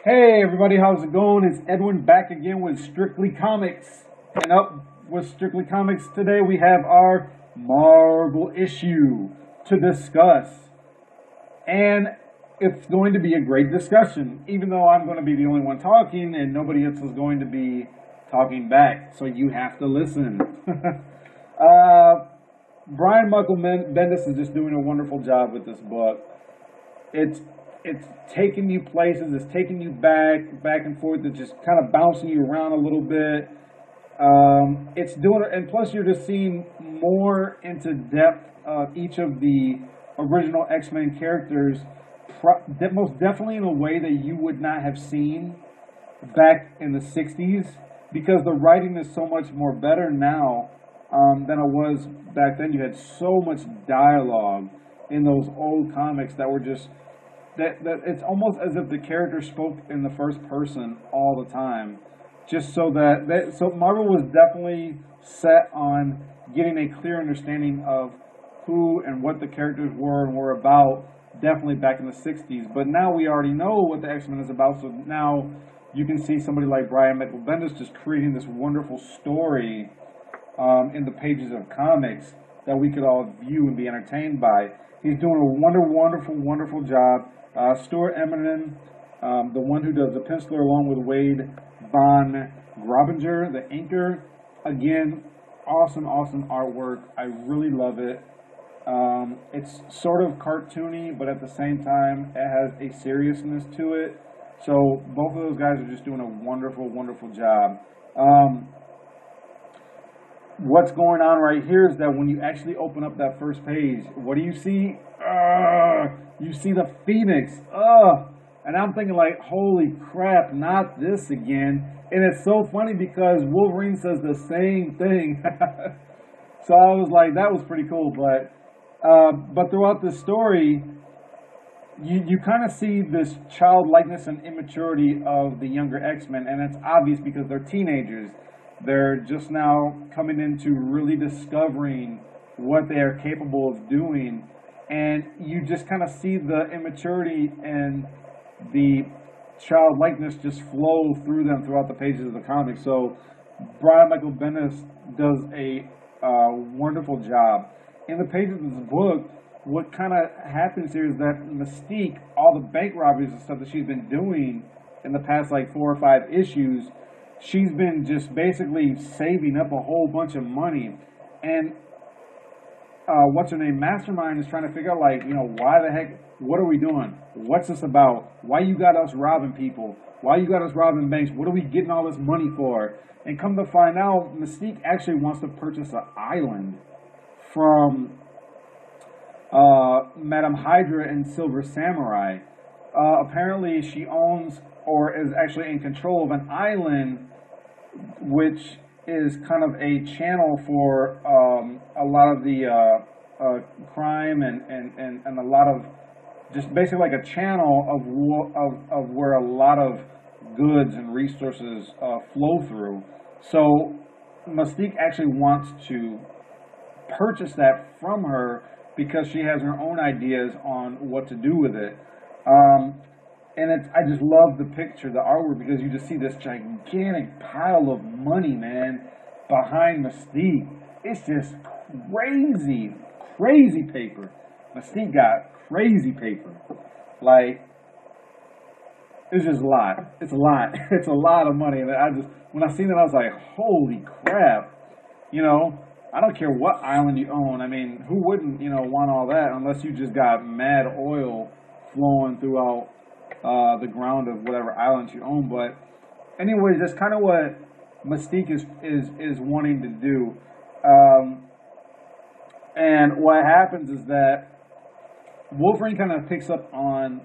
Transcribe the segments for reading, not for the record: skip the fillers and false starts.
Hey everybody, how's it going? It's Edwin back again with Strictly Comics. And up with Strictly Comics today we have our Marvel issue to discuss. And it's going to be a great discussion, even though I'm going to be the only one talking and nobody else is going to be talking back. So you have to listen. Brian Michael Bendis is just doing a wonderful job with this book. It's taking you places, it's taking you back and forth, it's just kind of bouncing you around a little bit. It's doing it, and plus you're just seeing more into depth of each of the original X-Men characters, most definitely in a way that you would not have seen back in the 60s, because the writing is so much more better now than it was back then. You had so much dialogue in those old comics that were just that it's almost as if the character spoke in the first person all the time, just so so Marvel was definitely set on getting a clear understanding of who and what the characters were and were about, definitely back in the 60s. But now we already know what the X-Men is about, so now you can see somebody like Brian Michael Bendis just creating this wonderful story in the pages of comics that we could all view and be entertained by. He's doing a wonderful job. Stuart Eminem, the one who does the penciler, along with Wade Von Grobinger, the inker. Again, awesome artwork. I really love it. It's sort of cartoony, but at the same time, it has a seriousness to it. So both of those guys are just doing a wonderful job. What's going on right here is that when you actually open up that first page, what do you see? You see the Phoenix. And I'm thinking like, holy crap, not this again. And it's so funny because Wolverine says the same thing. So I was like, that was pretty cool. But throughout the story, you kind of see this childlikeness and immaturity of the younger X-Men, and it's obvious because they're teenagers. They're just now coming into really discovering what they are capable of doing, and you just kind of see the immaturity and the childlikeness just flow through them throughout the pages of the comic. So Brian Michael Bendis does a wonderful job. In the pages of this book, what kind of happens here is that Mystique, all the bank robberies and stuff that she's been doing in the past like 4 or 5 issues, she's been just basically saving up a whole bunch of money. And what's her name? Mastermind is trying to figure out, like, why the heck, what are we doing? What's this about? Why you got us robbing people? Why you got us robbing banks? What are we getting all this money for? And come to find out, Mystique actually wants to purchase an island from Madame Hydra and Silver Samurai. Apparently she owns or is actually in control of an island which is kind of a channel for a lot of the crime and a lot of, just basically like a channel of where a lot of goods and resources flow through. So Mystique actually wants to purchase that from her because she has her own ideas on what to do with it. And I just love the picture, the artwork, because you just see this gigantic pile of money, man, behind Mystique. It's just crazy paper. Mystique got crazy paper. Like, it's just a lot. It's a lot. It's a lot of money. And when I seen it, I was like, holy crap. I don't care what island you own. I mean, who wouldn't, want all that unless you just got mad oil flowing throughout the ground of whatever island you own. But anyways, that's kind of what Mystique is wanting to do. And what happens is that Wolverine kind of picks up on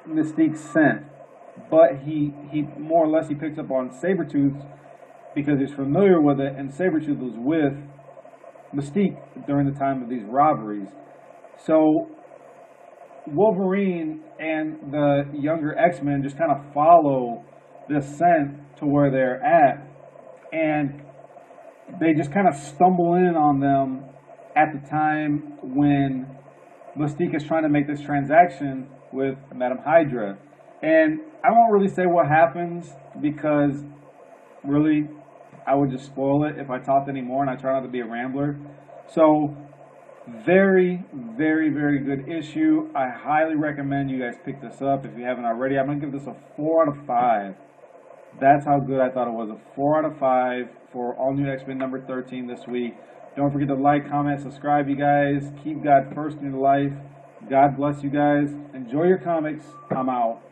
Mystique's scent, but he more or less he picks up on Sabretooth because he's familiar with it, and Sabretooth was with Mystique during the time of these robberies. So Wolverine and the younger X-Men just kind of follow this scent to where they're at, and they just kind of stumble in on them at the time when Mystique is trying to make this transaction with Madame Hydra. And I won't really say what happens because really I would just spoil it if I talked anymore, and I try not to be a rambler. So very, very, very good issue. I highly recommend you guys pick this up if you haven't already. I'm going to give this a 4 out of 5. That's how good I thought it was. A 4 out of 5 for All New X-Men number 13 this week. Don't forget to like, comment, subscribe, you guys. Keep God first in your life. God bless you guys. Enjoy your comics. I'm out.